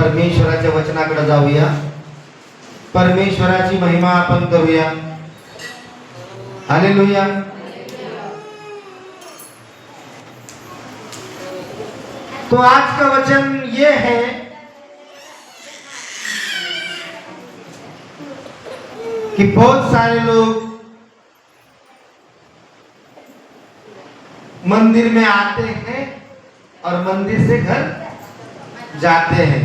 परमेश्वराच्या वचनाकडे जाऊया, परमेश्वराची महिमा आपण करूया। हालेलुया। तो आज का वचन ये है कि बहुत सारे लोग मंदिर में आते हैं और मंदिर से घर जाते हैं।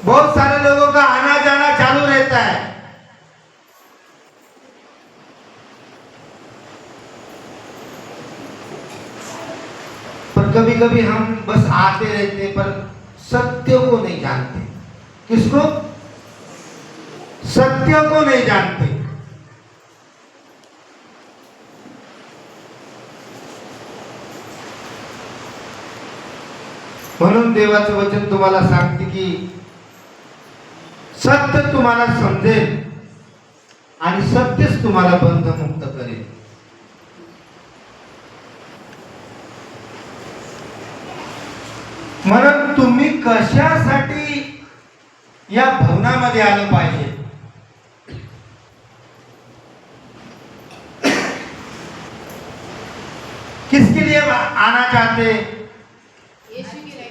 बहुत सारे लोगों का आना जाना चालू रहता है, पर कभी कभी हम बस आते रहते पर सत्य को नहीं जानते। किसको? सत्य को नहीं जानते। म्हणून देवाचं वचन तुम्हाला सांगते की सत्य तुम्हाला समजेल आणि सत्यच तुम्हाला बंधमुक्त करेल। म्हणून तुम्ही कशासाठी या भवनामध्ये आलं पाहिजे? किसके लिए आना चाहते? यीशु के लिए।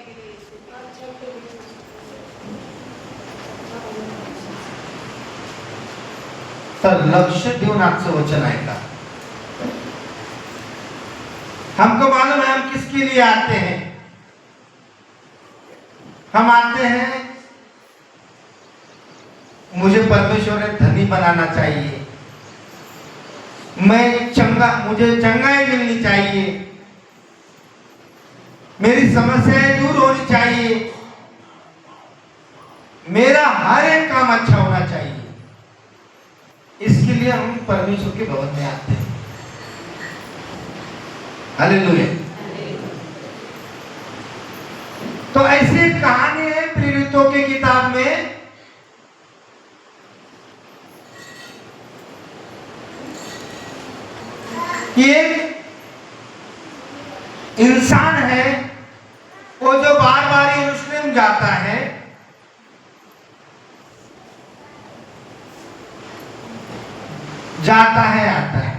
तर लक्ष देऊन आजचं वचन ऐका। हमको मालूम है हम किसके लिए आते हैं। हम आते हैं, मुझे परमेश्वर ने धनी बनाना चाहिए, मुझे चंगाई मिलनी चाहिए, मेरी समस्याएं दूर होनी चाहिए, मेरा हर एक काम अच्छा होना चाहिए। इसके लिए हम परमेश्वर के भवन में आते हैं। हालेलुया। तो ऐसी एक कहानी है प्रेरितों की किताब में, कि एक इंसान है वो जो बार बार यरूशलेम जाता है, आता है।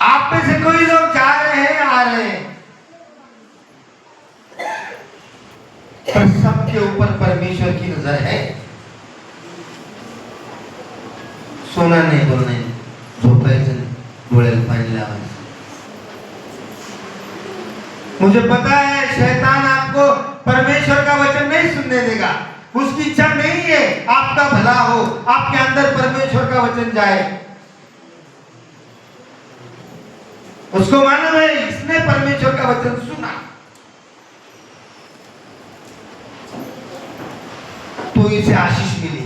आप में से कोई लोग जा रहे हैं, आ रहे हैं, पर सबके ऊपर परमेश्वर की नजर है। सोना नहीं बोलने, झोपायचं डोळ्याला पाणी लावायचं। मुझे पता है शैतान आपको परमेश्वर का वचन नहीं सुनने देगा। उसकी इच्छा नहीं है आपका भला हो, आपके अंदर परमेश्वर का वचन जाए। उसको मालूम है इसने परमेश्वर का वचन सुना तो इसे आशीष मिली।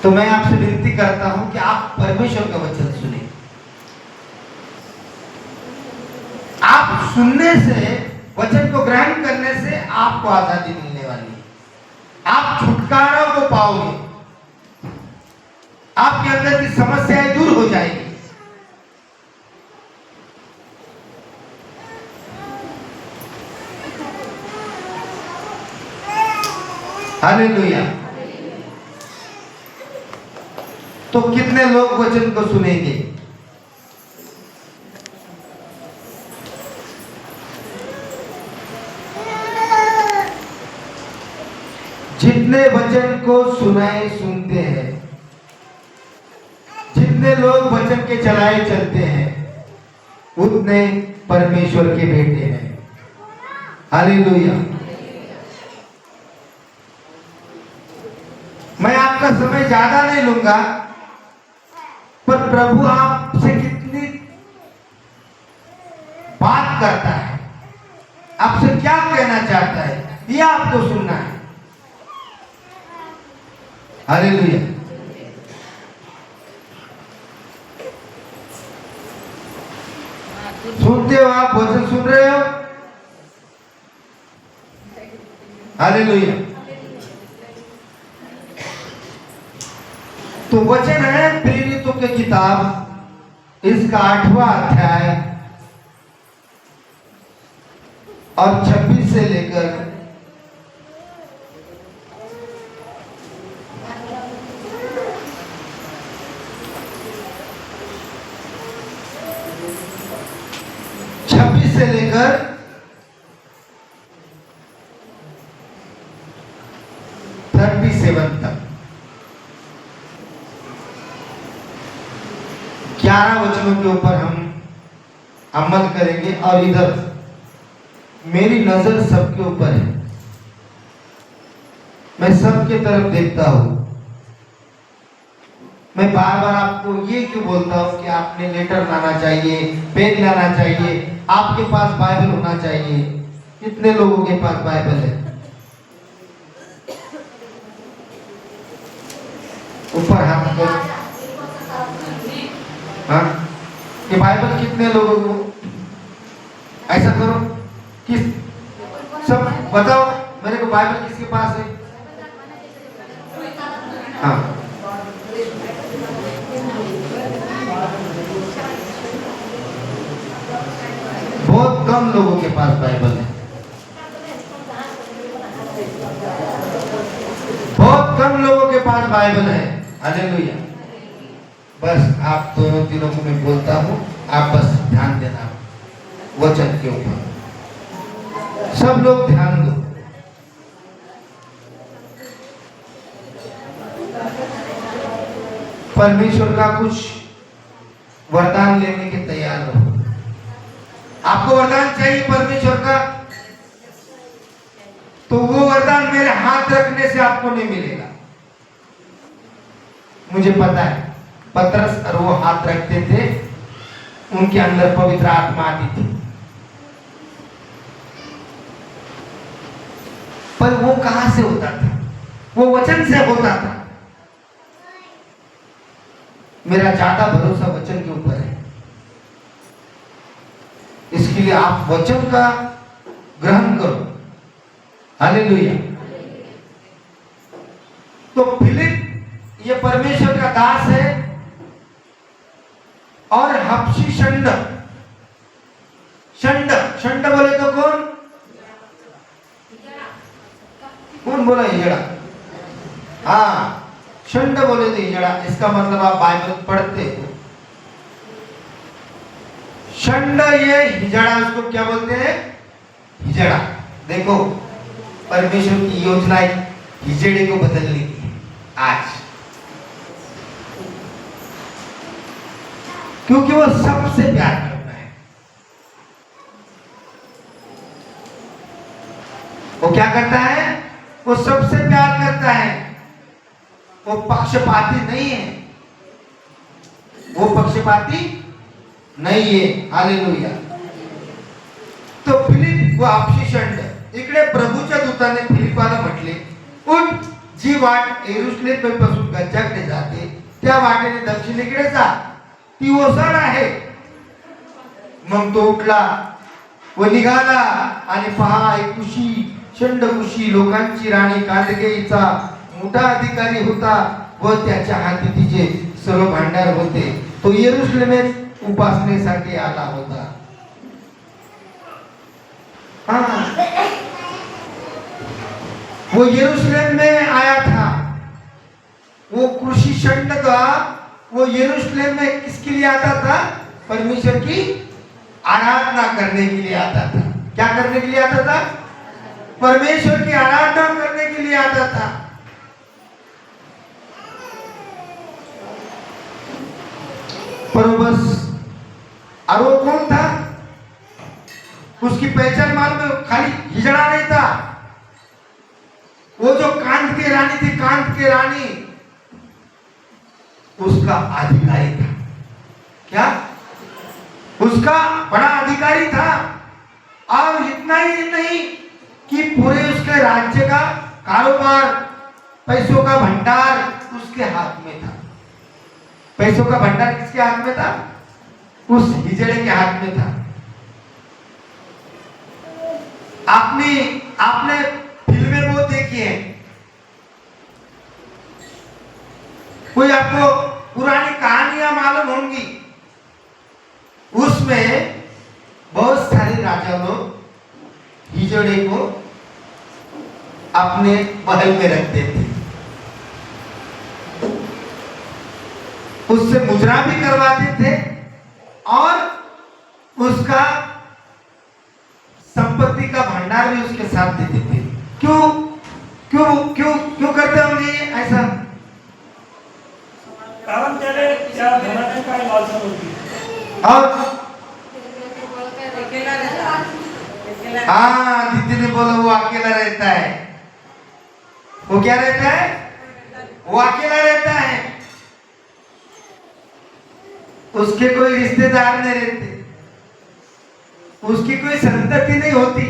तो मैं आपसे विनती करता हूं कि आप परमेश्वर का वचन सुने। आप सुनने से, वचन को ग्रहण करने से आपको आजादी मिलने वाली है। आप छुटकारा को पाओगे, आपके अंदर की समस्याएं दूर हो जाएगी। हालेलुया। तो कितने लोग वचन को सुनेंगे? जितने वचन को सुनते हैं, जितने लोग वचन के चलाए चलते हैं, उतने परमेश्वर के बेटे हैं। हालेलुया। मैं आपका समय ज्यादा नहीं लूंगा, पर प्रभु आपसे कितनी बात करता है, आपसे क्या कहना चाहता है, यह आपको सुनना है। हालेलुया। सुनते हो? आप वचन सुन रहे हो? हालेलुया। तो वचन है प्रेरितों की किताब इसका 8वां अध्याय और 26 से लेकर 26 से लेकर 37 तक 11 वचनों के ऊपर हम अमल करेंगे। और इधर मेरी नजर सबके ऊपर है, मैं सबके तरफ देखता हूं। मैं बार बार आपको ये क्यों बोलता हूं कि आपने लेटर लाना चाहिए, पेन लाना चाहिए, आपके पास बाइबल होना चाहिए। कितने लोगों के पास बाइबल है? ऊपर हाथ करो। हाँ, ये बाइबल कितने लोगों को? ऐसा करो, किस सब बताओ मेरे को, बाइबल किसके पास है? हाँ, बहुत कम लोगों के पास बाइबल है, बहुत कम लोगों के पास बाइबल है। हालेलुया। बस आप दोनों तीनों को मैं बोलता हूँ, आप बस ध्यान देना वचन के ऊपर। सब लोग ध्यान दो। परमेश्वर का कुछ वरदान लेने के तैयार रहो। आपको वरदान चाहिए परमेश्वर का, तो वो वरदान मेरे हाथ रखने से आपको नहीं मिलेगा। मुझे पता है, पतरस और वो हाथ रखते थे, उनके अंदर पवित्र आत्मा आती थी, पर वो कहां से होता था? वो वचन से होता था। मेरा ज्यादा भरोसा वचन के ऊपर है, इसके लिए आप वचन का ग्रहण करो। हालेलुया। तो फिलिप ये परमेश्वर का दास है, और हबशी शंड, शंड शंड बोले तो कौन? कौन बोला? हिजड़ा। हाँ, शंड बोले तो हिजड़ा। इसका मतलब आप बाइबल पढ़ते हो, शंड ये हिजड़ा, उसको क्या बोलते हैं? हिजड़ा। देखो, परमेश्वर की योजना हिजड़े को बदलने की है आज, क्योंकि वो सबसे प्यार करता है। वो क्या करता है? वो सबसे प्यार करता है। वो पक्षपाती नहीं है, वो पक्षपाती नहीं है। हालेलुया। तो फिलिप व अक्षिषंड, इकडे प्रभूच्या दूताने फिलिपाला म्हटले, उठ, जी वाट यरुशलेम पासून गज्जाकडे जाते त्या वाटेने दक्षिणेकडे जा, ती ओसाड आहे. मग तो उठला व निघाला, आणि पहा, एक कुशी, शंडकुशी लोकांची राणी कांदगेईचा मोठा अधिकारी होता व त्याच्या हाती तिचे सर्व भांडार होते. तो यरुशलेमेत उपासनेसाठी आला होता. वो यरूशलेम में आया था. वो कृषि शंड का वो यरूशलेम में किसके लिए आता था? परमेश्वर की आराधना करने के लिए आता था. क्या करने के लिए आता था? परमेश्वर की आराधना करने के लिए आता था. पर बस, और वो कौन था? उसकी पहचान मालूम है? खाली हिजड़ा नहीं था, वो जो कांत की रानी थी, कांत की रानी, उसका अधिकारी था. क्या? उसका बड़ा अधिकारी था. और इतना ही नहीं कि पूरे उसके राज्य का कारोबार, पैसों का भंडार उसके हाथ में था. पैसों का भंडार किसके हाथ में था? उस हिजड़े के हाथ में था. आपने फिल्में बहुत देखी है. कोई आपको पुरानी कहानियां मालूम होंगी. उसमें बहुत सारे राजा लोग हिजड़े को अपने महल में रखते थे, उससे मुजरा भी करवाते थे और उसका संपत्ति का भंडार भी उसके साथ देते थे। क्यों क्यों क्यों क्यों करते होंगे ये ऐसा? कारण त्याने त्या धनाने काय लालसा होती. और अकेला रहता अकेला हाँ, दीदी ने बोला वो अकेला रहता है। वो क्या रहता है? वो अकेला रहता है, उसके कोई रिश्तेदार नहीं रहते, उसकी कोई संतति नहीं होती।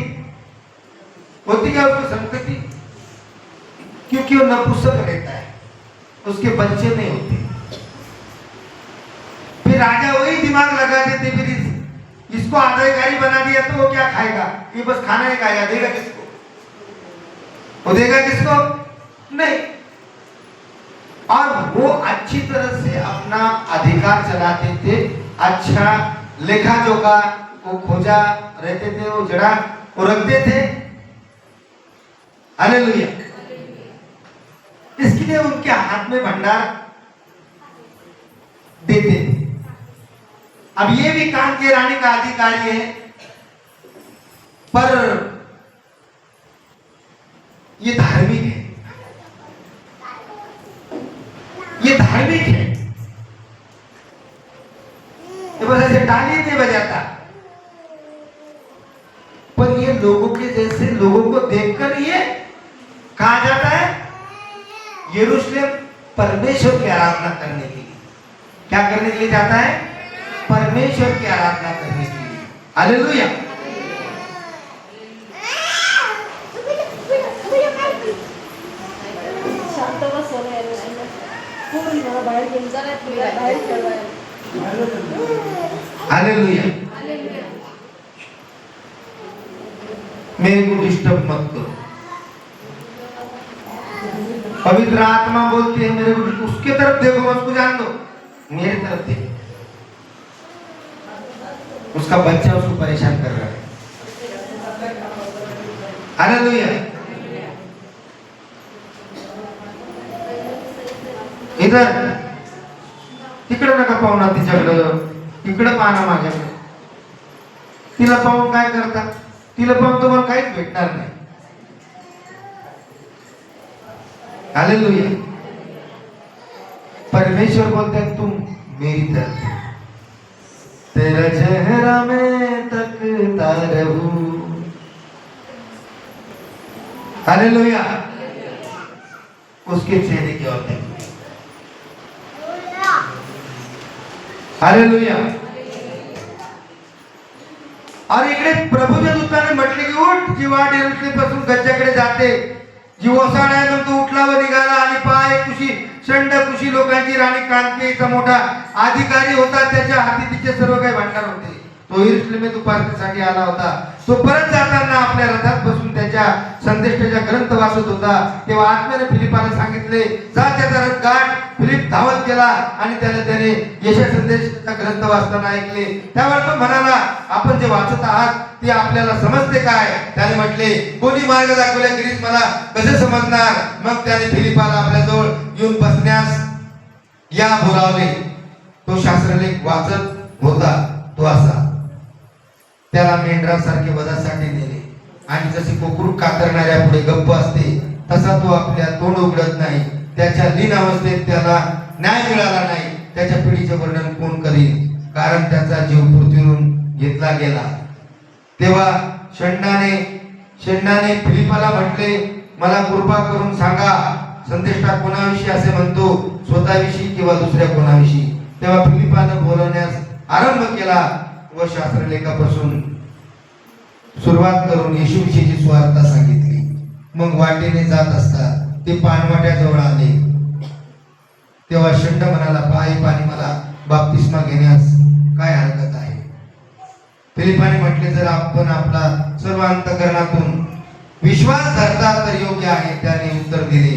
होती क्या उसकी संतति? क्योंकि वो नपुंसक रहता है, उसके बच्चे नहीं होते। फिर राजा वही दिमाग लगा देते, फिर इसको आधिकारी बना दिया तो वो क्या खाएगा? ये बस खाना ही खाएगा, देगा किसको? वो देगा किसको? नहीं। और वो अच्छी तरह से अपना अधिकार चलाते थे, अच्छा लेखा जोखा वो खोजा रहते थे, वो जड़ा वो रखते थे। हालेलुया। इसके लिए उनके हाथ में भंडार देते थे। अब ये भी काम के रानी का अधिकारी है, पर ये धार्मिक है, ये धार्मिक है, ये बस ऐसे ताली नहीं बजाता, पर ये लोगों के जैसे लोगों को देखकर ये कहा जाता है यरूशलेम परमेश्वर की आराधना करने के लिए। क्या करने के लिए जाता है? परमेश्वर की आराधना करने के लिए। हालेलुया। शांत बसवलं याला. पूर्ण मला बाहेर घेऊन जा, तुला बाहेर ठेवायला. हालेलुया। हालेलुया. मेरे को डिस्टर्ब मत करो। पवित्र आत्मा बोलती है मेरे को, उसके तरफ देखो मत, उसको जान दो, मेरे तरफ देखो। उसका बच्चा उसको परेशान कर रहा है। हालेलुया। इधर तिकडे नका पाहू ना तिच्याकडं, तिकडे पाहा ना माझ्याकडे. तिला पाहून काय करता? तिला पाहून तुम्हाला काहीच भेटणार नाही. हालेलुया. परमेश्वर बोलते हैं तुम मेरी तरफ, तेरा चेहरा मैं तकता रहूं. हालेलुया. उसके चेहरे की ओर देखो. हालेलुया. और इकडे प्रभूच्या दूताने म्हटले की उठ, जी वाट यरूशलेमपासून गच्च्याकडे जाते, जी ओसाड आहे, मग तो उठला व निघाला आणि पहा एक कुशी लोकांची राणी कांतीचा मोठा अधिकारी होता, त्याच्या हाती तिचे सर्व काही भांडार होते. तो यरूशलेमेत उपासनेसाठी आला होता. तो परत जाताना आपल्या रथात बसून त्याच्या संदेष्टाचा ग्रंथ वाचत होता. तेव्हा आत्म्याने फिलिपाला सांगितले, जा त्याचा रथ गाठ. फिलिप धावत गेला आणि त्याने यशा संदेशाचा ग्रंथ वाचताना ऐकले. त्यावर तो म्हणाला, आपण जे वाचत आहात ते आपल्याला समजते काय? त्याने म्हटले, कोणी मार्ग दाखवल्याखेरीज मला कसे समजणार? मग त्याने फिलिपाला आपल्याजवळ येऊन बसण्यास या बोलावले. तो शास्त्रलेख वाचत होता. तो असा, त्याला मेंढरासारखे वधासाठी नेले आणि जसे कोकरू कातरणाऱ्या पुढे गप्प असते तसा तो आपल्या तोंड उघडत नाही. त्याच्या लीन अवस्थेत त्याला न्याय मिळाला नाही. त्याच्या पिढीचे वर्णन कोण करील? कारण त्याचा जीव पृथ्वीवरून घेतला गेला. तेव्हा षंडाने फिलिपाला म्हटले, मला कृपा करून सांगा, संदेष्टा कोणाविषयी असे म्हणतो, स्वतःविषयी किंवा दुसऱ्या कोणाविषयी? तेव्हा फिलिपाने बोलवण्यास आरंभ केला व शास्त्रलेखापासून सुरुवात करून येशूविषयीची सुवार्ता सांगितली. मग वाटेने जात असता ते पाणवाट्याजवळ आले. तेव्हा षंड म्हणाला, पायी पाणी मला बाप्तिस्मा घेण्यास काय हरकत आहे? फिलिपाने म्हटले, जर आपण आपला सर्व अंतःकरणातून विश्वास धरता तर योग्य आहे. त्याने उत्तर दिले,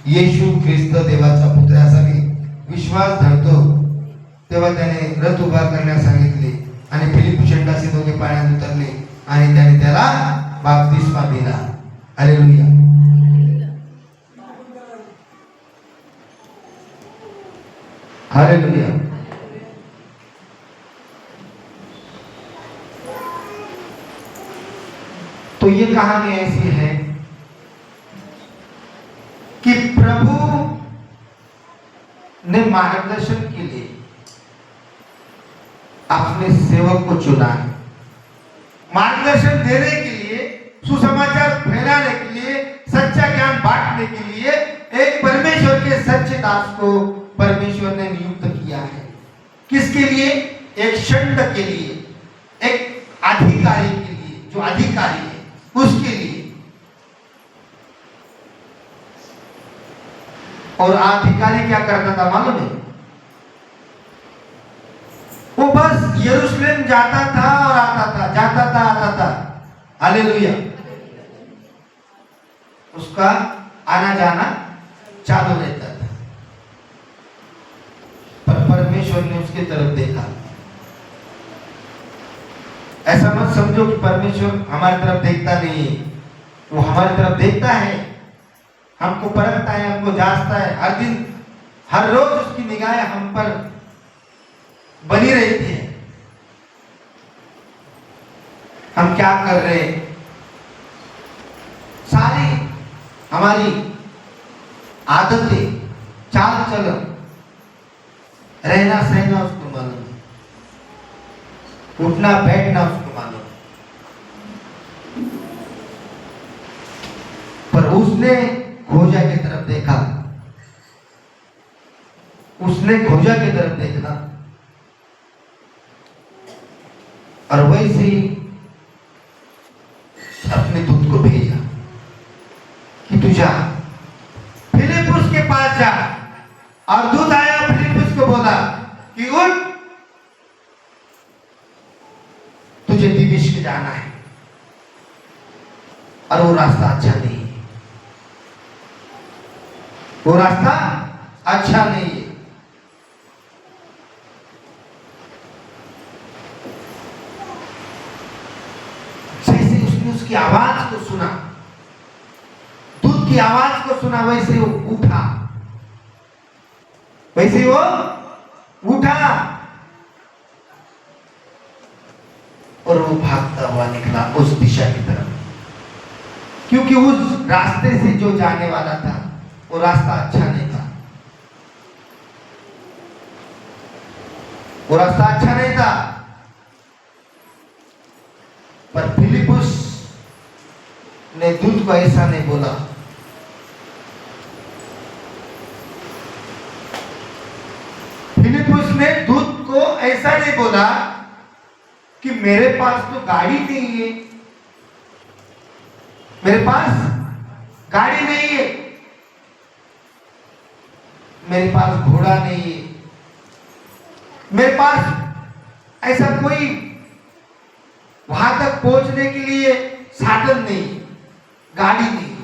येशू ख्रिस्त देवाचा पुत्र असा मी विश्वास धरतो. तेव्हा त्याने रथ उभा करण्यास सांगितले आणि आणि त्याने त्याला बाप्तिस्मा दिला. हालेलुया. हालेलुया. तो ये कहानी ऐसी है कि प्रभु ने मार्गदर्शन के लिए अपने सेवक को चुना है, मार्गदर्शन देने के लिए, सुसमाचार फैलाने के लिए, सच्चा ज्ञान बांटने के लिए एक परमेश्वर के सच्चे दास को परमेश्वर ने नियुक्त किया है. किसके लिए? एक षंड के लिए, एक अधिकारी के लिए, जो अधिकारी है उसके लिए. और अधिकारी क्या करता था मालूम है? वो बस यरूशलेम जाता था और आता था, जाता था आता था. हालेलुया. उसका आना जाना चालू रहता था. पर परमेश्वर ने उसकी तरफ देखा. ऐसा मत समझो कि परमेश्वर हमारी तरफ देखता नहीं है. वो हमारी तरफ देखता है, हमको परखता है, हमको जांचता है. हर दिन, हर रोज उसकी निगाहें हम पर बनी रहती है. हम क्या कर रहे हैं, सारी हमारी आदतें, चाल चलन, रहना सहना उसको मालूम है, उठना बैठना उसको मालूम है. पर उसने खोजा की तरफ देखा, उसने खोजा की तरफ देखना और वैसे ही अपने दूत को भेजा कि तू जा, फिलिपुस के पास जा. और दूत आया, फिलिपुस को बोला कि उठ, तुझे दिमिश्क जाना है और वो रास्ता अच्छा नहीं है, वो रास्ता अच्छा नहीं है. जैसे उसने उसकी आवाज को सुना, दूत की आवाज को सुना, वैसे वो उठा, वैसे वो उठा और वो भागता हुआ निकला उस दिशा की तरफ. क्योंकि उस रास्ते से जो जाने वाला था वो रास्ता अच्छा नहीं था, वो रास्ता अच्छा नहीं था. पर फिलिपुस ने दूत को ऐसा नहीं बोला. फिलिपुस ने दूत को ऐसा नहीं बोला कि मेरे पास तो गाड़ी नहीं है, मेरे पास गाड़ी नहीं है, मेरे पास घोड़ा नहीं है, मेरे पास ऐसा कोई वहां तक पहुंचने के लिए साधन नहीं, गाड़ी नहीं,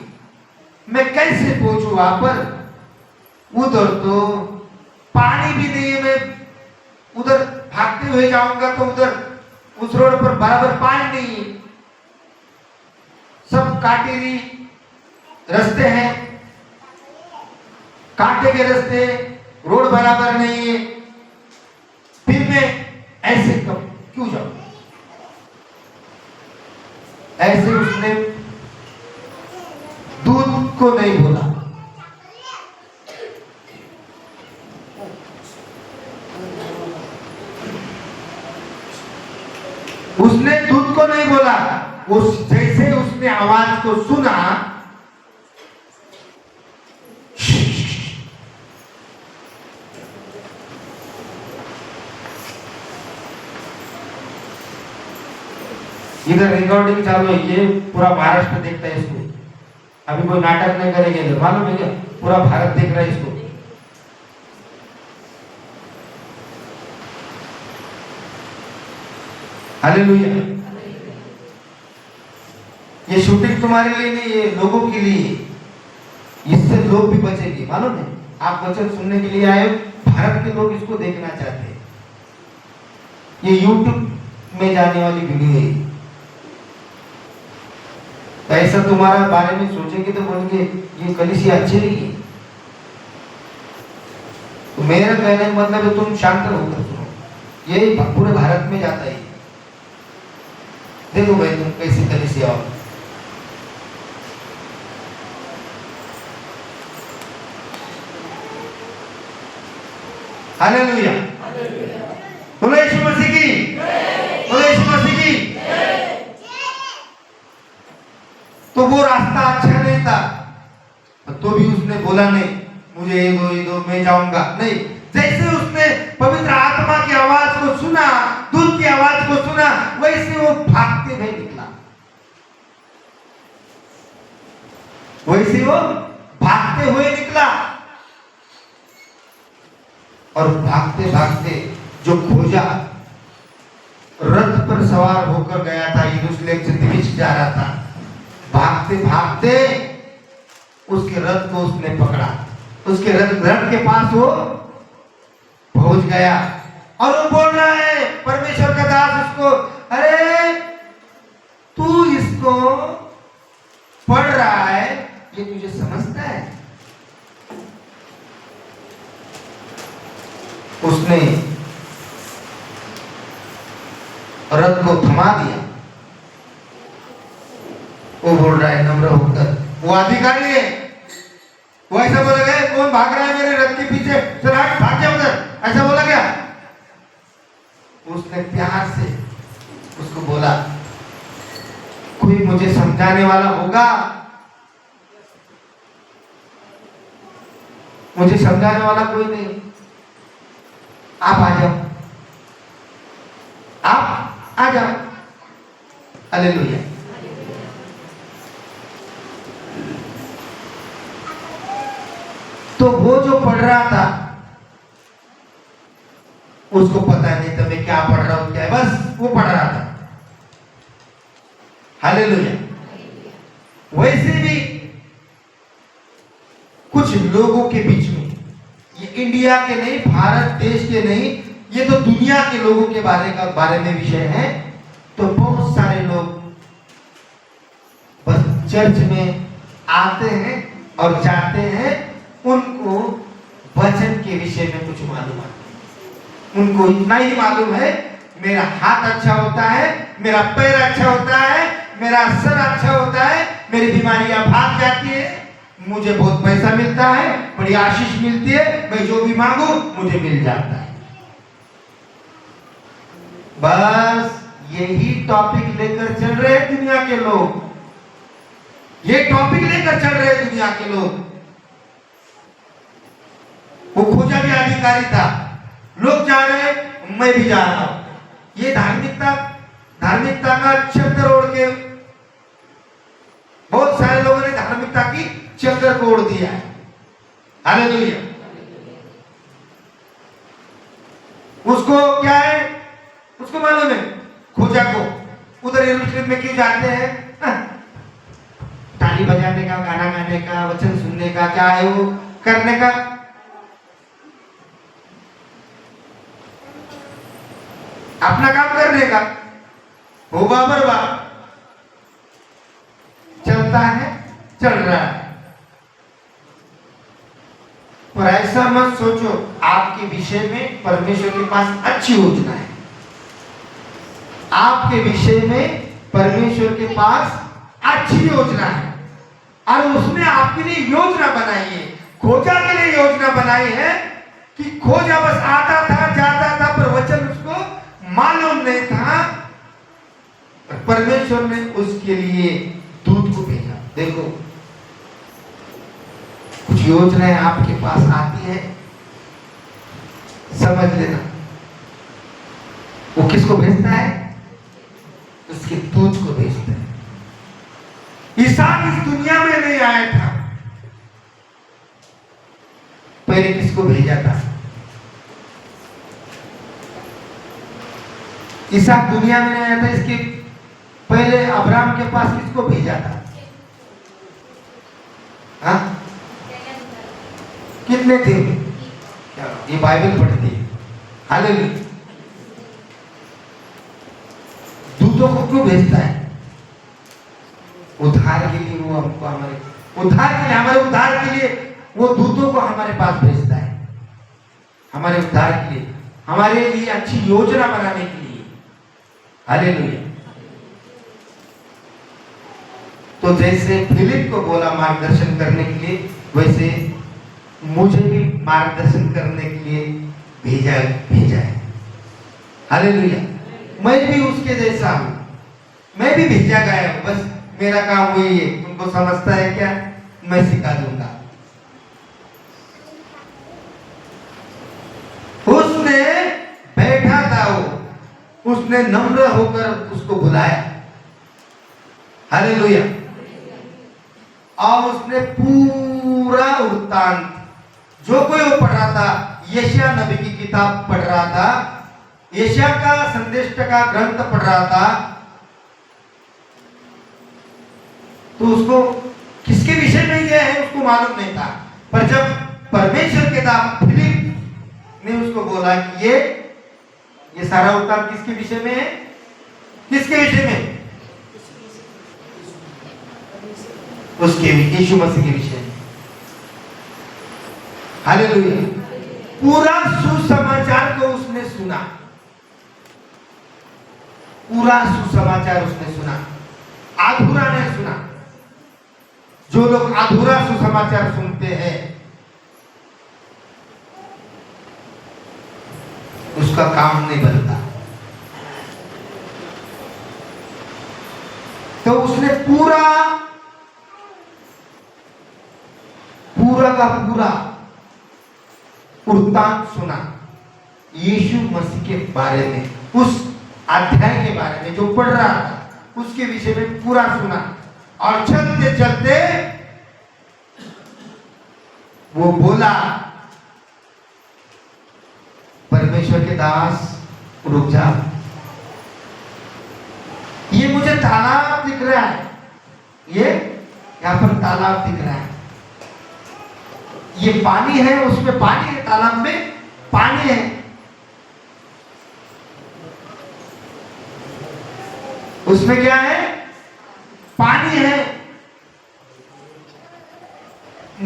मैं कैसे पहुंचू वहां पर? उधर तो पानी भी नहीं है, मैं उधर भागते हुए जाऊंगा तो उधर उस रोड पर बराबर पानी नहीं है, सब काटेरी रास्ते हैं, कांटे के रास्ते, रोड बराबर नहीं है. फिर मैं ऐसे कब क्यों जाऊं? ऐसे उसने दूत को नहीं बोला. उसने दूत को नहीं बोला. उस जैसे उसने आवाज को सुना, इधर रिकॉर्डिंग चालू है, ये पूरा महाराष्ट्र देखता है इसको. अभी कोई नाटक नहीं करेंगे इधर, मालूम है क्या? पूरा भारत देख रहा है इसको. हालेलुया. ये शूटिंग तुम्हारे लिए नहीं, ये लोगों के लिए. इससे लोग भी बचेंगे, मालूम है? आप वचन सुनने के लिए आए, भारत के लोग इसको देखना चाहते हैं. ये YouTube में जाने वाली वीडियो है. कैसा तुम्हारा बारे में सोचेंगे तो बोलेंगे ये कलीसिया अच्छी नहीं है। तो मेरा कहने का मतलब है तुम शांत होकर सुनो, यही पूरे भारत में जाता है। देखो भाई तुम कैसी कलीसिया हो। हालेलुया, बोलो यीशु मसीह की, बोलो यीशु मसीह की। तो वो रास्ता अच्छा नहीं था, तो भी उसने बोला नहीं मुझे ये दो मैं जाऊंगा नहीं। जैसे उसने पवित्र आत्मा की आवाज को सुना, दूध की आवाज को सुना, वैसे वो भागते हुए निकला, वैसे वो भागते हुए निकला। और भागते भागते जो खोजा, रथ पर सवार होकर गया था, यरूशलेम से दिमिश्क जा रहा था, भागते भागते उसके रथ को उसने पकड़ा, उसके रथ के पास वो पहुंच गया। और वो बोल रहा है, परमेश्वर का दास उसको, अरे तू इसको पढ़ रहा है, ये तुझे समझता है? उसने रथ को थमा दिया। वो बोल रहा है नम्र होकर, वो अधिकारी है, वो ऐसा बोला गया, कौन भाग रहा है मेरे रथ के पीछे, चल हट भाग जा उधर, ऐसा बोला गया? उसने प्यार से उसको बोला, कोई मुझे समझाने वाला होगा, मुझे समझाने वाला कोई नहीं, आप आ जाओ, आप आ जाओ। हालेलुया। तो वो जो पढ़ रहा था उसको पता नहीं था मैं क्या पढ़ रहा हूं, क्या है, बस वो पढ़ रहा था। हालेलुया। वैसे भी कुछ लोगों के बीच में, ये इंडिया के नहीं, भारत देश के नहीं, ये तो दुनिया के लोगों के बारे में विषय है। तो बहुत सारे लोग बस चर्च में आते हैं और जाते हैं, उनको वचन के विषय में कुछ मालूम है, उनको इतना ही मालूम है मेरा हाथ अच्छा होता है, मेरा पैर अच्छा होता है, मेरा सर अच्छा होता है, मेरी बीमारियां भाग जाती है, मुझे बहुत पैसा मिलता है, बड़ी आशीष मिलती है, मैं जो भी मांगू मुझे मिल जाता है। बस यही टॉपिक लेकर चल रहे हैं दुनिया के लोग, ये टॉपिक लेकर चल रहे हैं दुनिया के लोग। वो खोजा भी अधिकारी था, लोग जा रहे हैं मैं भी जा रहा हूं। ये धार्मिकता का चक्कर ओढ़ के बहुत सारे लोगों ने धार्मिकता की चक्कर को ओढ़ दिया है। हालेलुया। उसको क्या है, उसको मालूम है खोजा को उधर यरूशलेम में क्यों जाते हैं, ताली बजाने का, गाना गाने का, वचन सुनने का, क्या है वो करने का। अपना काम करने का, होगा बर्बाद, चलता है चल रहा है। पर ऐसा मत सोचो, आपके विषय में परमेश्वर के पास अच्छी योजना है, आपके विषय में परमेश्वर के पास अच्छी योजना है, और उसने आपके लिए योजना बनाई है। खोजा के लिए योजना बनाई है कि खोजा बस आता था जाता था, पर वचन उसको मालूम नहीं था। परमेश्वर ने उसके लिए दूत को भेजा। देखो कुछ योजनाएं आपके पास आती है, समझ लेना। वो किसको भेजता है? उसके दूत को भेजता है। इसहाक इस दुनिया में नहीं आया था, पहले किसको भेजा था? इसहाक दुनिया में नहीं आया था, इसके पहले अब्राहम के पास किसको भेजा था? हाँ? कितने थे? ये बाइबल पढ़ती है। हालेलुया। दूतों को क्यों भेजता है? उद्धार के लिए वो हमको हमारे उद्धार के लिए वो दूतों को हमारे पास भेजता है, हमारे उद्धार के लिए, हमारे लिए अच्छी योजना बनाने के लिए। हालेलुया। तो जैसे फिलिप को बोला मार्गदर्शन करने के लिए, वैसे मुझे भी मार्गदर्शन करने के लिए भेजा है। हालेलुया। मैं भी उसके जैसा हूं, मैं भी भेजा गया हूं। बस मेरा काम वही है, तुमको समझता है क्या, मैं सिखा दूंगा। उसने बैठा था, उसने नम्र होकर उसको बुलाया। हालेलुया। और उसने पूरा वृत्तांत जो कोई वो पढ़ रहा था, यशायाह नबी की किताब पढ़ रहा था, यशायाह का संदेश का ग्रंथ पढ़ रहा था, तो उसको किसके विषय में यह है उसको मालूम नहीं था। पर जब परमेश्वर के दास फिलिप ने उसको बोला कि ये सारा वृत्तांत किसके विषय में है, किसके विषय में, उसके यीशु मसीह के विषय में। हालेलुया। पूरा सुसमाचार को उसने सुना, पूरा सुसमाचार उसने सुना, अधूरा नहीं सुना। जो लोग अधूरा सुसमाचार सुनते हैं उसका काम नहीं बनता। तो उसने पूरा का पूरा वृत्तांत सुना यीशु मसीह के बारे में, उस अध्याय के बारे में जो पढ़ रहा था उसके विषय में पूरा सुना। और चलते चलते वो बोला, परमेश्वर के दास रुक जा, ये मुझे तालाब दिख रहा है, ये यहाँ पर तालाब दिख रहा है, ये पानी है, उसमें पानी है, तालाब में पानी है, उसमें क्या है, पानी है।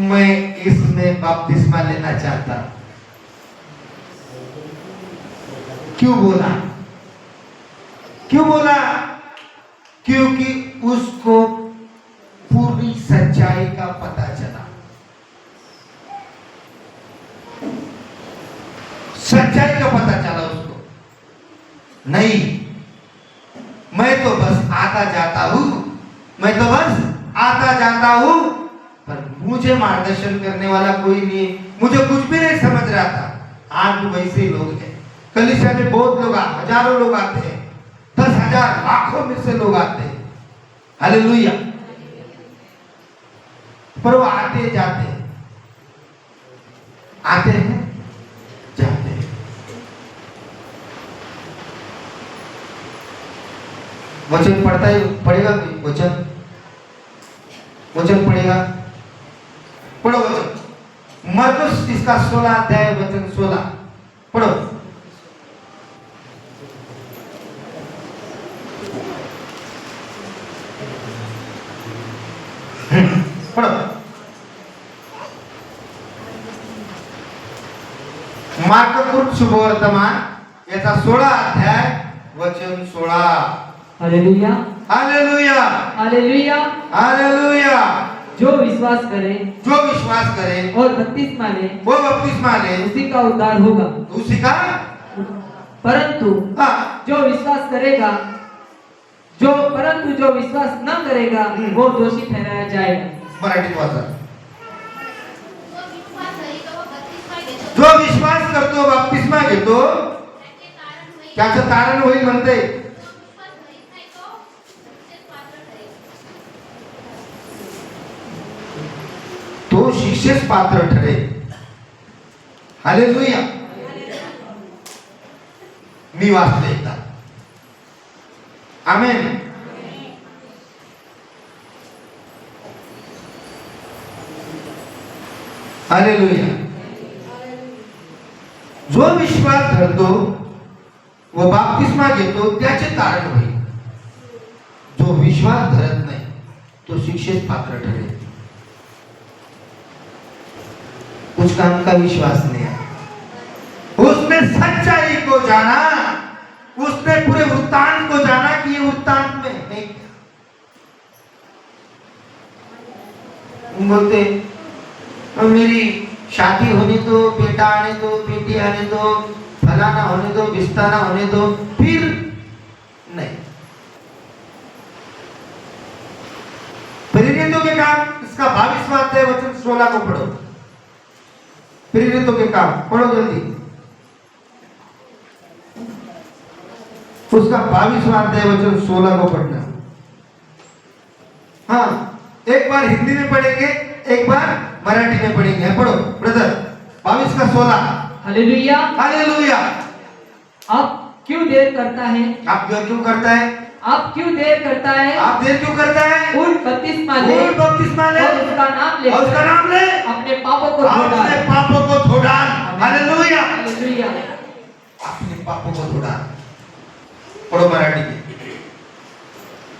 मैं इसमें बपतिस्मा लेना चाहता। क्यों बोला, क्यों बोला? क्योंकि उसको पूरी सच्चाई का पता चला, सच्चाई का पता चला उसको। नहीं, मैं तो बस आता जाता हूं, मैं तो बस आता जाता हूं, पर मुझे मार्गदर्शन करने वाला कोई नहीं है, मुझे कुछ भी नहीं समझ रहा था। आज भी वैसे ही लोग हैं, कलीसिया में बहुत लोग, हजारों लोग आते हैं, 10,000 लाखों में से लोग आते हैं। हालेलुया। पर वो आते जाते हैं, आते हैं जाते हैं। वचन पढ़ता है, पढ़ेगा वचन, वचन पढ़ेगा, पढ़ो वचन। मरकुस इसका 16 अध्याय वचन 16 पढ़ो। पढ़ो। मार्क शुभवर्तमान याचा 16 अध्याय वचन 16। Hallelujah, hallelujah, hallelujah, hallelujah. जो विश्वास करे, जो विश्वास करे और बपतिस्मा ले, वो बपतिस्मा ले, उसी का उद्धार होगा। उसी का, परंतु जो विश्वास करेगा, परंतु जो विश्वास न करेगा वो दोषी ठहराया जाएगा। मराठी वाचा। जो विश्वास करतो बपतिस्मा घेतो त्याचं तारण होईल म्हणते। तो शिक्षेस पात्र ठरेल। हालेलुया। मी वाचले एकदा। आमेन। हालेलुया। जो विश्वास धरतो व बपतिस्मा घेतो त्याचे तारण होईल। जो विश्वास धरत नाही तो शिक्षित पात्र ठहरे। उस काम का विश्वास नहीं है, उसने सच्चाई को जाना, उसने पूरे वृत्तांत को जाना कि ये वृत्तांत में नहीं। बोलते मेरी शादी होने दो, बेटा आने दो, बेटी आने दो, फलाना होने दो, बिस्ताना होने दो, फिर नहीं। प्रेरितों के काम, इसका 22वां अध्याय वचन 16 को पढ़ो। प्रेरितों के काम पढ़ो जल्दी, उसका 22वां अध्याय वचन 16 को पढ़ना। हाँ, एक बार हिंदी में पढ़ेंगे, एक बार मराठी में पढ़ेंगे। पढ़ो ब्रदर, 22 का 16। हालेलुया। हालेलुया। आप क्यों देर करता है? आप क्यों करता है? आप क्यों देर करता है? आप देर क्यों करता है? उठ बपतिस्मा ले, उठ बपतिस्मा ले, और उसका नाम ले, और उसका नाम ले, अपने पापों को धो डाल। अपने पापों को धो डाल। हालेलुया। हालेलुया। अपने पापों को धो डाल। पढ़ो मराठी में।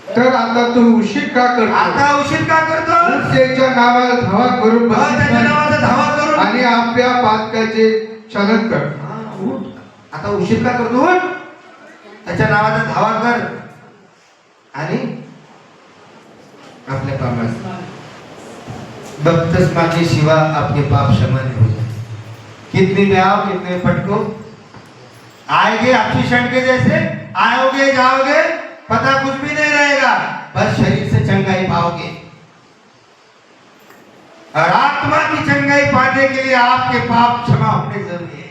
तर आता तू उशीर का करतो? आता उशीर का करतो? उठ त्याच्या नावाला धावा करून त्याच्या नावाचा धावा करून आणि आपल्या पातकाचे चलन कर. उठ, आता उशीर का करतो? उठ, त्याच्या नावाचा धावा कर आणि आपल्या पापाचा बपतिस्मा के सिवा अपने पाप क्षमा नहीं हो जाए। कितनी भी आओ, कितने पटको, आएंगे आपसी क्षण के जैसे, आओगे जाओगे, पता कुछ भी नहीं रहेगा, बस शरीर से चंगाई पाओगे। और आत्मा की चंगाई पाने के लिए आपके पाप क्षमा होने जरूरी है।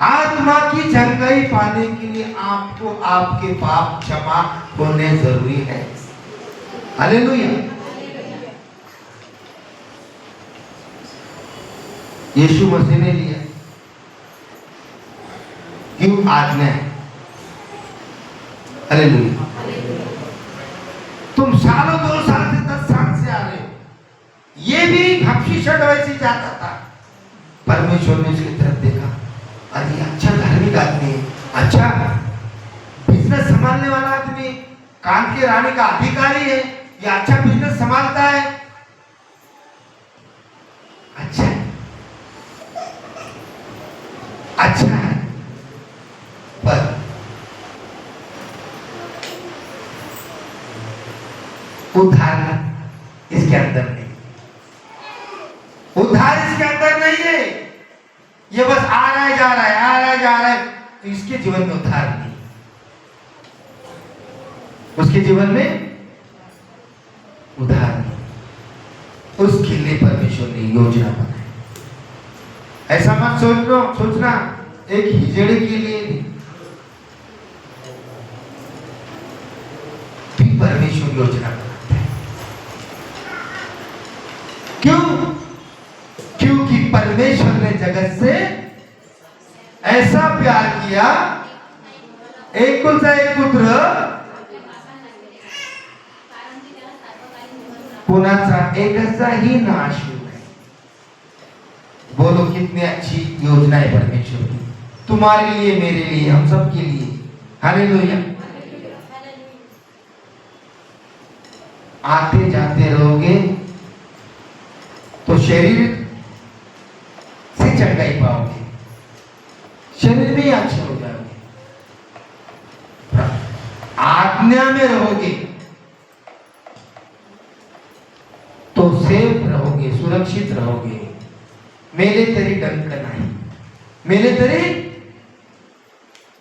आत्मा की चंगाई पाने के लिए आपको आपके पाप क्षमा होने जरूरी है। हालेलुया। यीशु मसीह ने लिया, क्यों? आज्ञा है। हालेलुया। तुम सालों 2 साल से 10 साल से आ रहे हो, ये भी हफ्सी शर्ट वैसी जाता था, परमेश्वर ने उसकी तरफ देखा, अरे अच्छा धार्मिक आदमी है, अच्छा बिजनेस संभालने वाला आदमी, कान के रानी का अधिकारी है, ये अच्छा बिजनेस संभालता है, अच्छा है, अच्छा है, पर उद्धार इसके अंदर नहीं, उद्धार इसके अंदर नहीं है। ये बस आ रहा है जा रहा है, आ रहा है जा रहा है, तो इसके जीवन में उद्धार नहीं, उसके जीवन में उद्धार नहीं। उसके लिए परमेश्वर ने योजना बनाई। ऐसा मत सोचना एक हिजड़े के लिए भी परमेश्वर योजना बनाता है। क्यों? क्योंकि परमेश्वर ने जगत से ऐसा प्यार किया, एकुलता एक पुत्र, कुणाचा एकचा ही नाश होऊ नये। बोलो कितनी अच्छी योजना है परमेश्वर की, तुम्हारे लिए, मेरे लिए, हम सब के लिए। हालेलुया। आते जाते रहोगे तो शरीर से चंगाई पाओगे, शरीर में अच्छे हो जाओगे। आज्ञा में रहोगे तो सेफ रहोगे, सुरक्षित रहोगे। मेले तरी डंक नाही, मेले तरी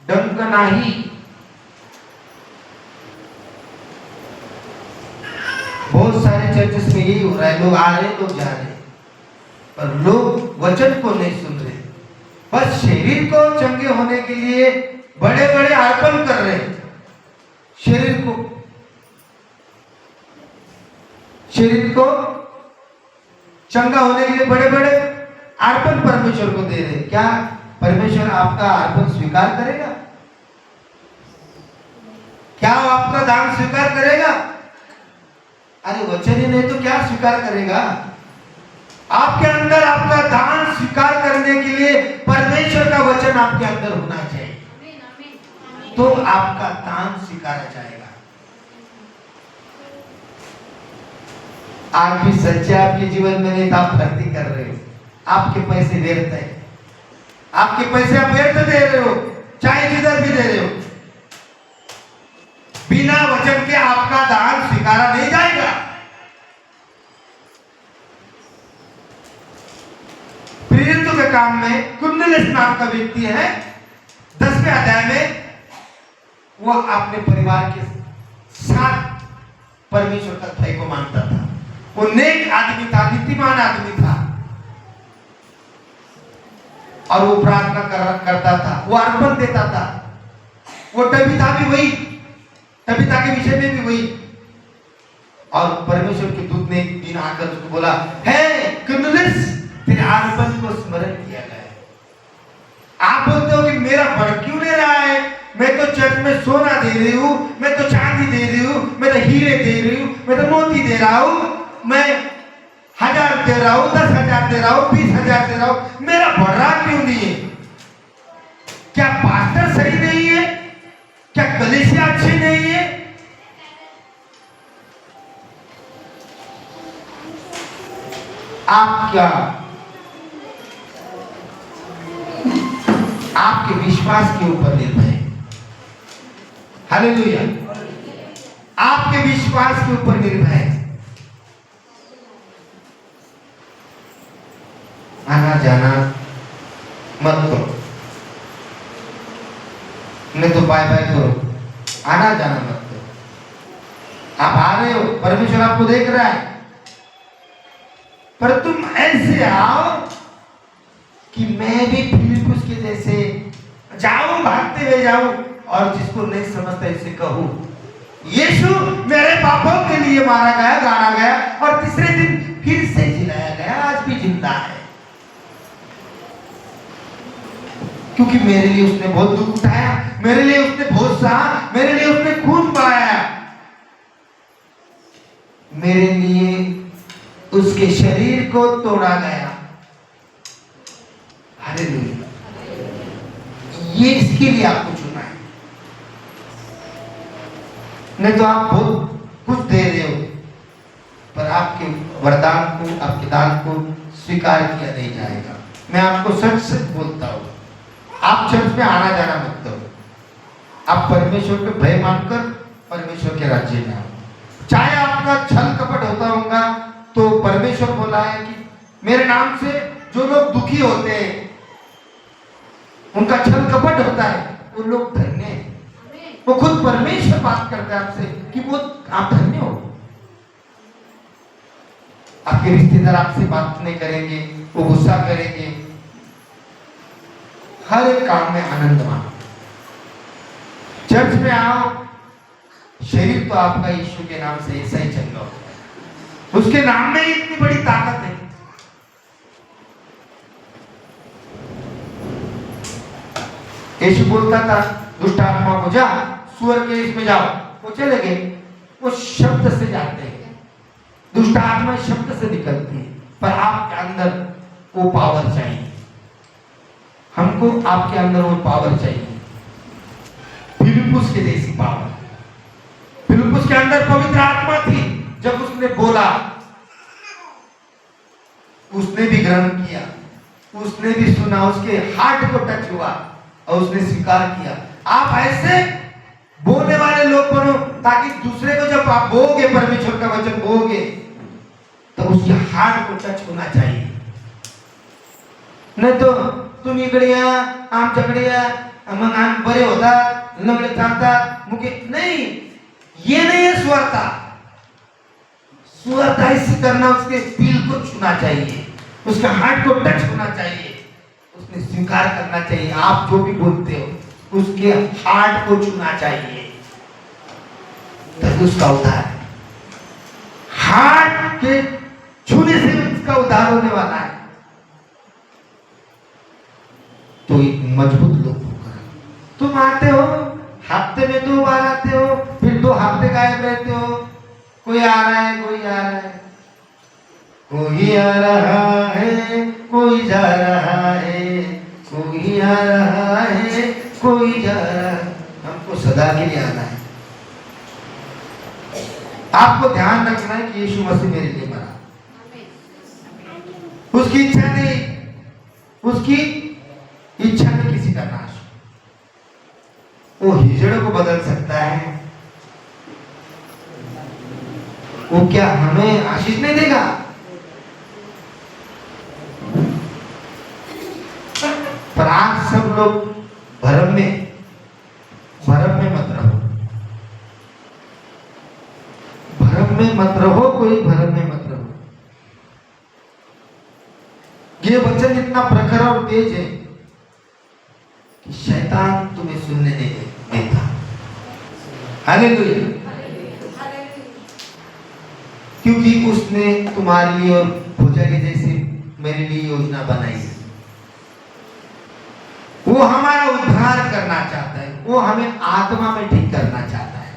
डंक नाही। बहुत सारे चर्चेस में यही हो रहा है, लोग आ रहे, लोग जा रहे, पर लोग वचन को नहीं सुन रहे, बस शरीर को चंगे होने के लिए बड़े बड़े अर्पण कर रहे हैं। शरीर को चंगा होने के लिए बड़े बड़े अर्पण परमेश्वर को दे रहे हैं। क्या परमेश्वर आपका अर्पण स्वीकार करेगा? क्या वो आपका दान स्वीकार करेगा? अरे वचन ही नहीं तो क्या स्वीकार करेगा? आपके अंदर आपका दान स्वीकार करने के लिए परमेश्वर का वचन आपके अंदर होना चाहिए, तो आपका दान स्वीकारा जाएगा। आज भी सच्चे आपके जीवन में नहीं तो आप भर्ती कर रहे हो, आपके पैसे व्यर्थ है, आपके पैसे आप व्यर्थ दे रहे हो, चाहे जिधर भी दे रहे हो। बिना वचन के आपका दान स्वीकारा नहीं जाएगा। प्रेरितों के काम में कुरनेलियुस नाम का व्यक्ति है, 10वें अध्याय में वो अपने परिवार के साथ परमेश्वर का भय को मानता था। वो नेक आदमी था, नीतिमान आदमी था, और वो प्रार्थना करता था, वो अर्पण देता था। वो तबीता भी वही, तबीता के विषय में भी वही। और परमेश्वर के दूत ने एक दिन आकर उसको बोला, हे कुरनेलियुस, तेरे अर्पण को स्मरण किया गया है। आप बोलते हो कि मेरा बढ़ क्यों ले रहा है? मैं तो चर्च में सोना दे रही हूँ, मैं तो चांदी दे रही हूँ, मैं तो हीरे दे रही हूँ, मैं तो मोती दे रहा हूँ, मैं 1000 दे रहा हूँ, 10,000 दे रहा हूँ, 20,000 दे रहा हूँ, मेरा बढ़ रहा क्यों नहीं है? क्या पास्टर सही नहीं है? क्या कलीसिया अच्छी नहीं है? आप क्या आपके विश्वास के ऊपर निर्भर है। हालेलुया, आपके विश्वास के ऊपर निर्भर है। आना जाना मत करो, नहीं तो बाय बाय करो, आना जाना मत करो। आप आ रहे हो, परमेश्वर आपको देख रहा है, पर तुम ऐसे आओ कि मैं भी फिलिप्पुस के जैसे जाऊं, भागते हुए जाऊं, और जिसको नहीं समझता इसे कहूं, यीशु मेरे पापों के लिए मारा गया, गाड़ा गया, और तीसरे दिन फिर से जिलाया गया, आज भी जिंदा है, क्योंकि मेरे लिए उसने बहुत दुख उठाया, मेरे लिए उसने बहुत सहा, मेरे लिए उसने खून बहाया, मेरे लिए उसके शरीर को तोड़ा गया। हालेलुया, ये इसके लिए आपको चुना है। नहीं तो आप बहुत कुछ दे रहे हो, पर आपके वरदान को, आपके दान को स्वीकार किया नहीं जाएगा। मैं आपको सच सच बोलता हूं, आप चर्च में आना जाना मत करो, आप परमेश्वर के भय मानकर परमेश्वर के राज्य में आओ। चाहे आपका छल कपट होता होगा, तो परमेश्वर बोला है कि मेरे नाम से जो लोग दुखी होते हैं, उनका छल कपट होता है, वो लोग धन्य हैं। वो खुद परमेश्वर बात करते हैं आपसे कि वो आप धन्य हो। आपके रिश्तेदार आपसे बात नहीं करेंगे, वो गुस्सा करेंगे। हर एक काम में आनंद मानो, चर्च में आओ, शरीर तो आपका यीशु के नाम से ऐसा ही चंगा होता है, उसके नाम में इतनी बड़ी ताकत है। यीशु बोलता था दुष्ट आत्मा को, जा सुअर के इसमें जाओ, वो चले गए। वो शब्द से जाते हैं, दुष्ट आत्मा शब्द से निकलती है, पर आपके अंदर वो पावर चाहिए। हमको आपके अंदर वो पावर चाहिए, फिलिप्पुस के जैसी पावर। फिलिप्पुस के अंदर पवित्र आत्मा थी, जब उसने बोला, उसने भी ग्रहण किया, उसने भी सुना, उसके हार्ट को टच हुआ और उसने स्वीकार किया। आप ऐसे बोलने वाले लोग बनो, ताकि दूसरे को जब आप बोगे, परमेश्वर का वचन बोगे, तो उसके हार्ट को टच होना चाहिए। नहीं तो तुम इकड़िया आमच्याकडे मग आम बरे होता, लंगडे थांबतात, मुके नहीं, ये नहीं है सुवार्ता। सुवार्ता ऐसे करना, उसके दिल को छूना चाहिए, उसके हार्ट को टच होना चाहिए, उसने स्वीकार करना चाहिए। आप जो भी बोलते हो उसके हार्ट को छूना चाहिए, तभी उसका उद्धार। हार्ट के छूने से उसका उद्धार होने वाला है। तो एक मजबूत लोग होकर तुम आते हो, हफ्ते में 2 बार आते हो, फिर 2 हफ्ते गायब रहते हो। कोई आ रहा है, कोई आ रहा है, कोई आ रहा है, कोई जा रहा है, कोई आ रहा है, कोई जा रहा है। हमको सदा के लिए आना है। आपको ध्यान रखना है कि यीशु मसीह मेरे लिए मरा, उसकी इच्छा नहीं, उसकी इच्छा नहीं किसी का नाश। वो हिजड़ों को बदल सकता है, वो क्या हमें आशीष नहीं देगा? पर आज सब लोग भरम में मत रहो, भरम में मत रहो, कोई भरम में मत रहो। ये वचन इतना प्रखर और तेज है कि शैतान तुम्हें सुनने नहीं देता। हालेलुया। क्योंकि उसने तुम्हारे लिए और भुजा के जैसे मेरे लिए योजना बनाई है। वो हमारा उद्धार करना चाहता है, वो हमें आत्मा में ठीक करना चाहता है।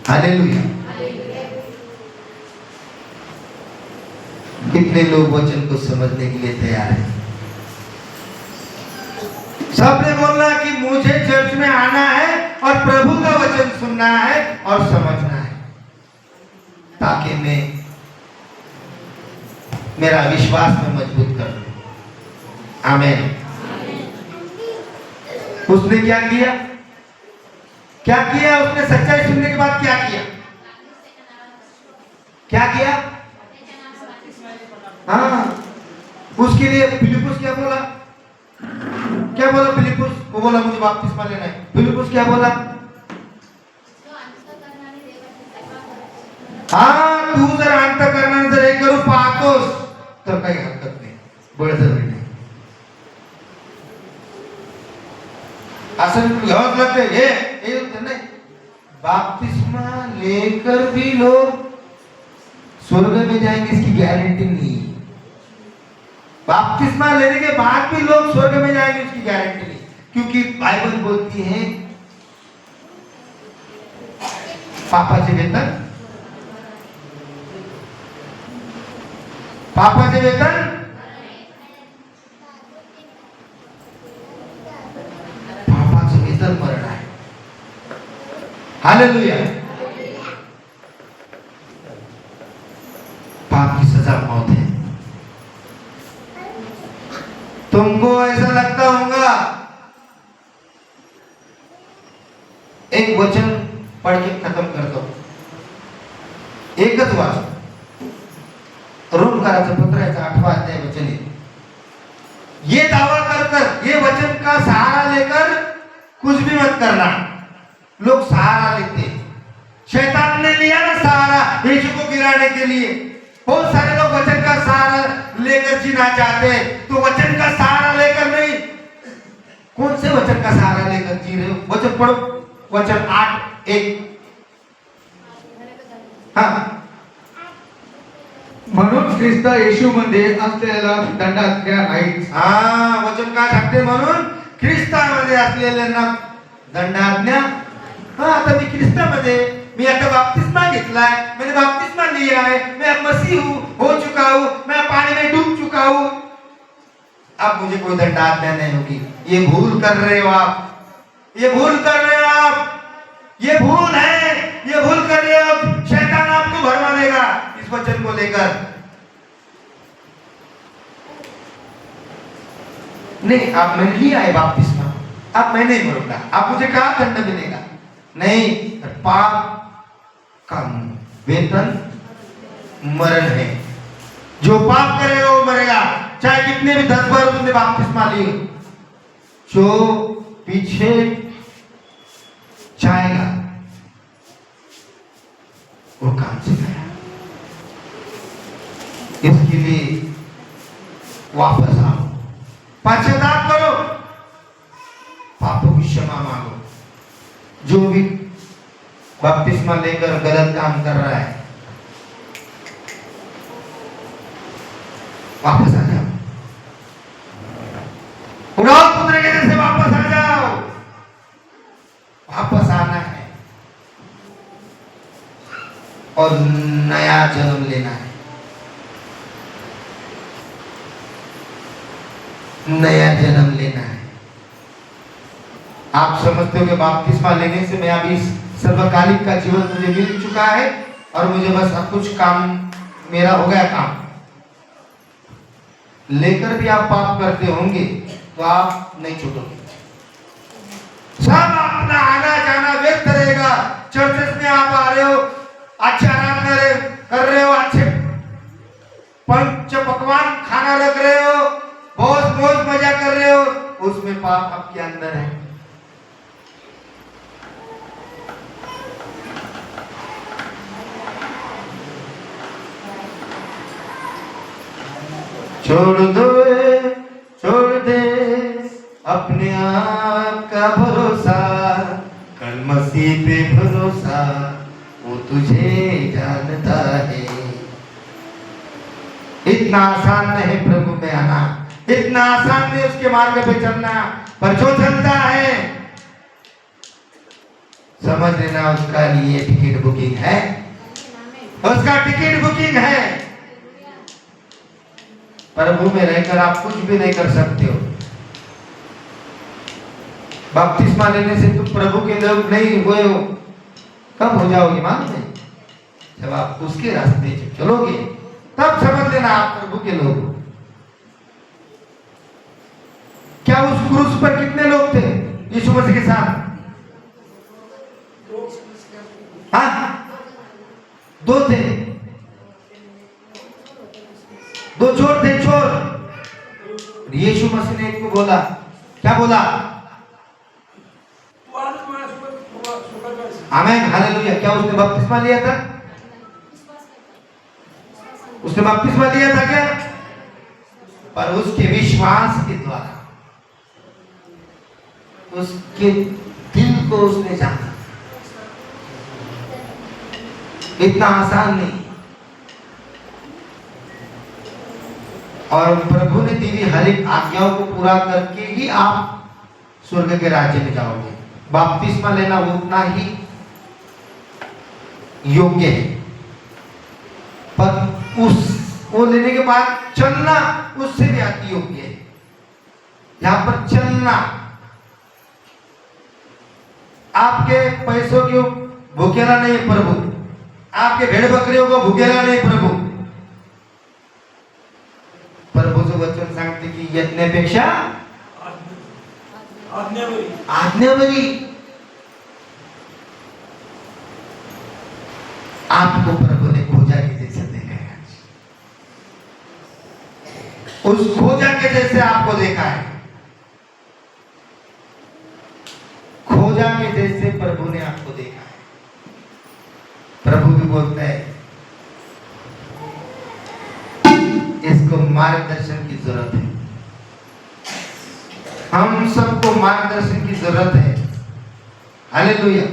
हालेलुया। कितने लोग वचन को समझने के लिए तैयार हैं? सबने बोलना कि मुझे चर्च में आना है और प्रभु का वचन सुनना है और समझना है, ताकि मैं मेरा विश्वास में मजबूत कर लूं। आमीन। उसने क्या किया? क्या किया उसने? सच्चाई सुनने के बाद क्या किया? क्या किया? हाँ, उसके लिए फिलिपुस क्या बोला? क्या बोला फिलिपुस? वो बोला मुझे बपतिस्मा लेना है। फिलिपुस क्या बोला? हाँ, तू जर अंतःकरणाने जर हे करू पाहतोस तर काही हरकत नाही, बळजबरी नाही। असं घ्यावंच लागते हे नाही। बपतिस्मा लेकर भी लोग स्वर्ग में जाएंगे इसकी गारंटी नहीं। बपतिस्मा लेने के बाद भी लोग स्वर्ग में जाएंगे इसकी गारंटी नहीं, क्योंकि बाइबल बोलती है पापाचे वेतन मरण आहे। हालेलुया। पाप की सजा मौत है। तुमको ऐसा लगता होगा, एक वचन पढ़ के खत्म कर दो, एकच वाच। रोमकाराचं पत्र याचा 8वां अध्याय वचन है। ये दावा कर ये वचन का सहारा लेकर कुछ भी मत करना। लोग सहारा लेते हैं, शैतान ने लिया ना सहारा यीशु को गिराने के लिए। बहुत सारे लोग वचन का सहारा लेकर जीना चाहते हैं, तो वचन का सहारा लेकर नहीं। कौन से वचन का सहारा लेकर जी रहे हो? वचन पढ़ो, वचन 8:1। हाँ, म्हणून ख्रिस्त येशूमध्ये असलेल्या दंडाज्ञा नाहीच। हाँ, वचन काय सांगते? म्हणून ख्रिस्तामध्ये असलेल्यांना दंडाज्ञा। हाँ, आता मी ख्रिस्तामध्ये, मैं आता बपतिस्मा घेतलाय, मैंने बपतिस्मा लिया है, मैं अब मसीह हूँ, हो चुका हूँ, मैं पानी में डूब चुका हूँ, अब मुझे कोई दंडाज्ञा नहीं होगी। ये भूल कर रहे हो आप, ये भूल कर रहे हो आप, ये भूल है, ये भूल कर रहे हो। शैतान आपको भरमा देगा इस वचन को लेकर। नहीं, अब मैंने लिया है बपतिस्मा, अब मैं नहीं मरूंगा, अब मुझे कहाँ दंड मिलेगा? नहीं, पाप का वेतन मरण है। जो पाप करेगा वो मरेगा, चाहे कितने भी 10 बार उसने बपतिस्मा ली, जो पीछे जाएगा वो काम से गया। इसके लिए वापस आओ, पश्चाताप करो, पापों की क्षमा मांगो। जो भी बपतिस्मा लेकर गलत काम कर रहा है, वापस आ जाओ, उड़ाओ पुत्र के जैसे वापस आ जाओ। वापस आना है और नया जन्म लेना है, नया जन्म लेना है। आप समझते हो कि बपतिस्मा लेने से मैं अभी सर्वकालिक का जीवन मुझे मिल चुका है और मुझे बस अब कुछ काम मेरा हो गया काम। लेकर भी आप पाप करते होंगे तो आप नहीं छूटोगे। सब अपना आना जाना व्यर्थ रहेगा। चर्चेस में आप आ रहे हो, अच्छा आराम कर रहे हो, अच्छे पंच पकवान खाना रख रहे हो, बहुत मौज मजा कर रहे हो, उसमें पाप आपके अंदर है। छोड़ दे अपने आप का भरोसा, कल मसीह पे भरोसा, वो तुझे जानता है। इतना आसान नहीं प्रभु में आना, इतना आसान नहीं उसके मार्ग पे चलना, पर जो चलता है समझ लेना उसका लिए टिकट बुकिंग है, उसका टिकट बुकिंग है। प्रभु में रहकर आप कुछ भी नहीं कर सकते हो। बपतिस्मा लेने से तुम प्रभु के लोग नहीं हुए हो, कब हो जाओगे मालूम है? जब आप उसके रास्ते चलोगे तब समझ लेना आप प्रभु के लोग हो। क्या उस क्रूस पर कितने लोग थे यीशु मसीह के साथ? हाँ, 2 थे, 2 चोर थे, चोर। यीशु मसीह ने एक को बोला, क्या बोला? आमीन, हालेलुया। क्या उसने बपतिस्मा लिया था? उसने बपतिस्मा लिया था क्या? पर उसके विश्वास के द्वारा उसके दिल को उसने जाना। इतना आसान नहीं। और प्रभु ने दी हुई हर एक आज्ञाओं को पूरा करके ही आप स्वर्ग के राज्य में जाओगे। बपतिस्मा लेना उतना ही योग्य है, पर वो लेने के बाद चलना उससे भी अति योग्य है। यहां पर चलना आपके पैसों के भूखेला नहीं प्रभु, आपके भेड़ बकरियों को भूखेला नहीं प्रभु। प्रभूचं वचन सांगते की यज्ञापेक्षा आज्ञावरी। आपको प्रभु ने खोजा के जैसे देखा है, उस खोजा के जैसे आपको देखा है, खोजा के जैसे प्रभु ने आपको देखा है। प्रभु भी बोलता है इसको मार्गदर्शन की जरूरत है। हम सबको मार्गदर्शन की जरूरत है। हालेलुया।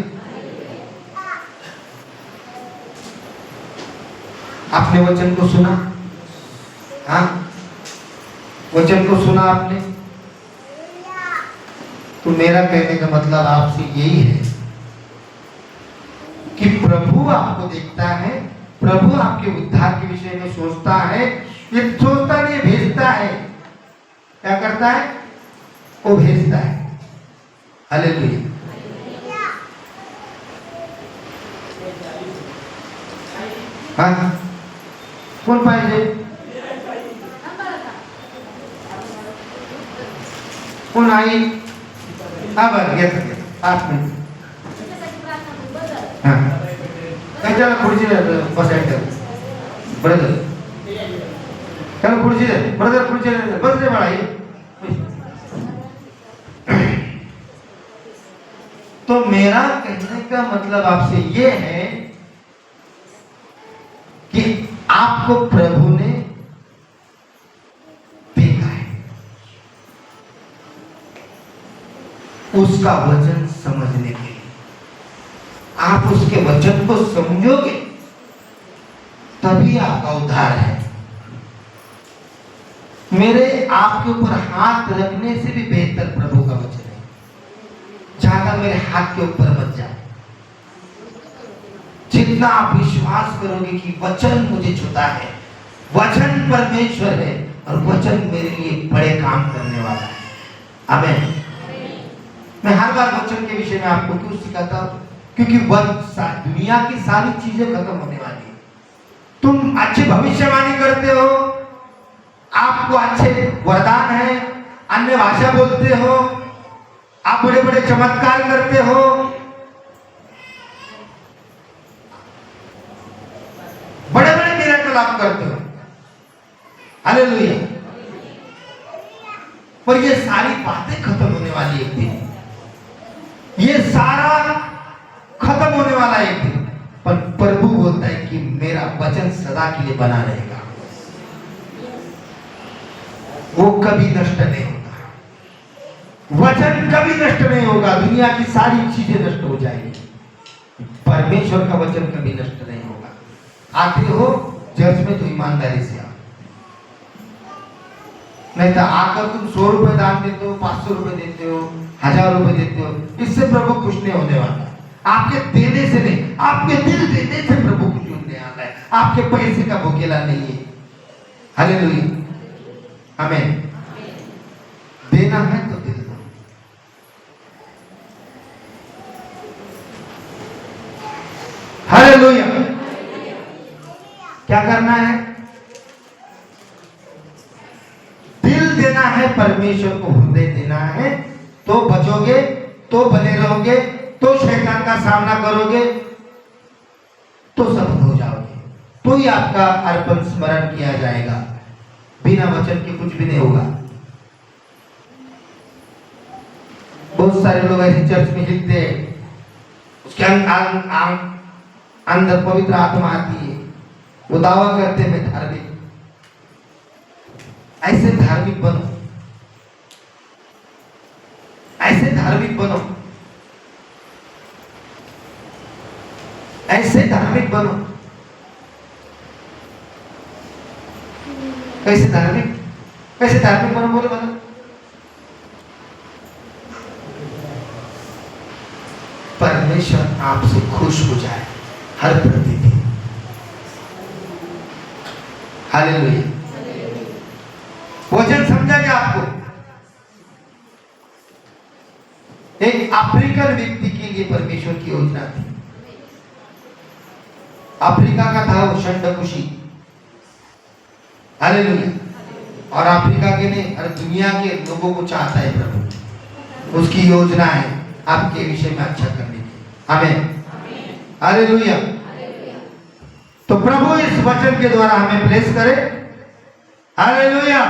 आपने वचन को सुना? हाँ, वचन को सुना आपने? तो मेरा कहने का मतलब आपसे यही है कि प्रभु आपको देखता है, प्रभु आपके उद्धार के विषय में सोचता है। ये सोचता नहीं, भेजता है। क्या करता है? वो भेजता है। हालेलुया। हाँ, कौन पाहिजे? कोण आई? हा बरं, घेतो 5 मिनिट. हा, त्याला खुर्ची बसायचं ब्रदर, त्याला खुर्ची दे ब्रदर, खुर्ची दे बस रे बाळा. तो मेरा कहने का मतलब आपसे ये है कि आपको प्रभु ने देखा है, उसका वचन समझने के लिए आप उसके वचन को समझोगे तभी आपका उद्धार है. मेरे आपके ऊपर हाथ रखने से भी बेहतर प्रभु का वचन है. ज्यादा मेरे हाथ के ऊपर मत जाए. जितना आप विश्वास करोगे कि वचन मुझे छूता है, वचन परमेश्वर है और वचन मेरे लिए बड़े काम करने वाला है. आमीन. मैं हर बार वचन के विषय में आपको क्यों सिखाता हूं? क्योंकि दुनिया की सारी चीजें खत्म होने वाली है. तुम अच्छी भविष्यवाणी करते हो आपको अच्छे वरदान है, अन्य भाषा बोलते हो, आप बड़े बड़े चमत्कार करते हो, बड़े बड़े मिरेकल आप करते हो, हालेलुया। पर ये सारी बातें खत्म होने वाली एक दिन, ये सारा खत्म होने वाला एक दिन, पर प्रभु बोलता है कि मेरा वचन सदा के लिए बना रहेगा, वो कभी नष्ट नहीं होगा, वचन कभी नष्ट नहीं होगा। दुनिया की सारी चीजें नष्ट हो जाएंगी, परमेश्वर का वचन कभी नष्ट नहीं होगा। आते हो चर्च में तो ईमानदारी से आओ, नहीं तो आकर तुम 100 रुपए दान देते हो, 500 रुपए देते हो, 1000 रुपए देते हो, इससे प्रभु खुश नहीं होने वाला। आपके देने से नहीं, आपके दिल देने से प्रभु खुश होने आता है, आपके पैसे का भूखेला नहीं है। हालेलुया, आमीन। देना है तो दिल दो। हालेलुया। क्या करना है? दिल देना है, परमेश्वर को हृदय देना है, तो बचोगे, तो बने रहोगे, तो शैतान का सामना करोगे, तो सफल हो जाओगे, तो ही आपका अर्पण स्मरण किया जाएगा। बिना वचन के कुछ भी नहीं होगा। बहुत सारे लोग ऐसे चर्च में हिलते हैं, उसके अंदर पवित्र आत्मा आती है, वो दावा करते मैं धार्मिक। ऐसे धार्मिक बनो, ऐसे धार्मिक बनो, ऐसे धार्मिक बनो। कैसे धार्मिक, कैसे धार्मिक बनो, बोलो बोलो। परमेश्वर आपसे खुश हो जाए हर प्रतिदिन। हालेलुया। वचन समझा क्या आपको? एक अफ्रीकन व्यक्ति के लिए परमेश्वर की योजना थी। अफ्रीका का था वो शंडकुशी। हालेलुया। और अफ्रीका के नहीं, हर दुनिया के लोगों को चाहता है प्रभु, उसकी योजना है आपके विषय में अच्छा करने की। आमीन, हालेलुया। तो प्रभु इस वचन के द्वारा हमें ब्लेस करे। हालेलुया।